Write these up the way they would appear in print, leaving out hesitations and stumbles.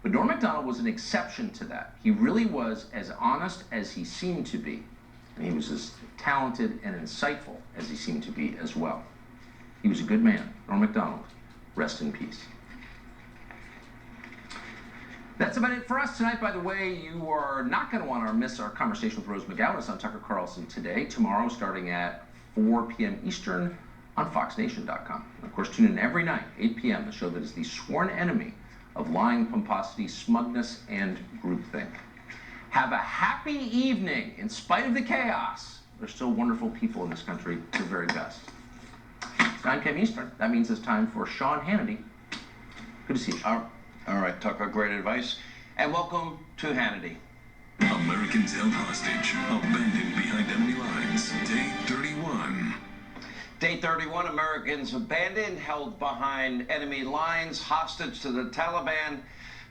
But Norm Macdonald was an exception to that. He really was as honest as he seemed to be. And he was as talented and insightful as he seemed to be as well. He was a good man. Norm Macdonald, rest in peace. That's about it for us tonight. By the way, you are not going to want to miss our conversation with Rose McGowan on Tucker Carlson today, tomorrow, starting at 4 p.m. Eastern on FoxNation.com. Of course, tune in every night, 8 p.m., the show that is the sworn enemy of lying, pomposity, smugness, and groupthink. Have a happy evening. In spite of the chaos, there's still wonderful people in this country, the very best. It's 9 p.m. Eastern. That means it's time for Sean Hannity. Good to see you. All right, Tucker, great advice. And welcome to Hannity. Americans held hostage, abandoned behind enemy lines. Day 31. Day 31, Americans abandoned, held behind enemy lines, hostage to the Taliban.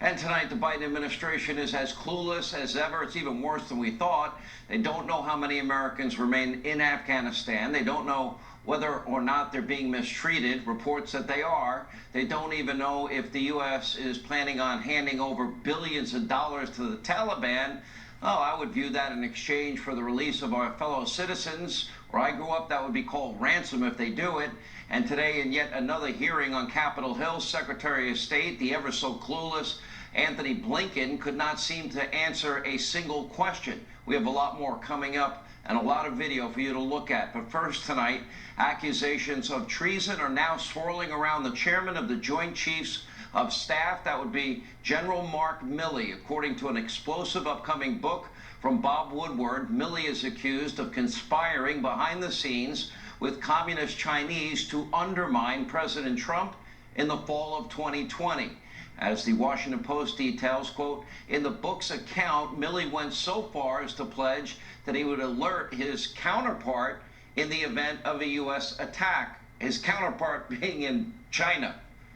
And tonight, the Biden administration is as clueless as ever. It's even worse than we thought. They don't know how many Americans remain in Afghanistan. They don't know whether or not they're being mistreated. Reports that they are. They don't even know if the U.S. is planning on handing over billions of dollars to the Taliban. Oh, I would view that in exchange for the release of our fellow citizens. Where I grew up, that would be called ransom if they do it. And today, in yet another hearing on Capitol Hill, Secretary of State, the ever so clueless Anthony Blinken, could not seem to answer a single question. We have a lot more coming up and a lot of video for you to look at. But first tonight, accusations of treason are now swirling around the chairman of the Joint Chiefs of Staff. That would be General Mark Milley. According to an explosive upcoming book from Bob Woodward, Milley is accused of conspiring behind the scenes with communist Chinese to undermine President Trump in the fall of 2020. As the Washington Post details, quote, in the book's account, Milley went so far as to pledge that he would alert his counterpart in the event of a U.S. attack, his counterpart being in China,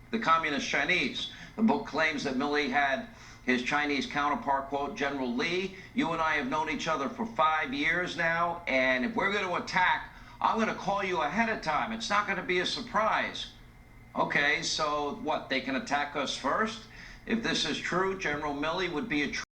the communist Chinese. The book claims that Milley had his Chinese counterpart, quote, General Lee, you and I have known each other for 5 years now, and if we're going to attack, I'm going to call you ahead of time. It's not going to be a surprise. Okay, so what, they can attack us first? If this is true, General Milley would be a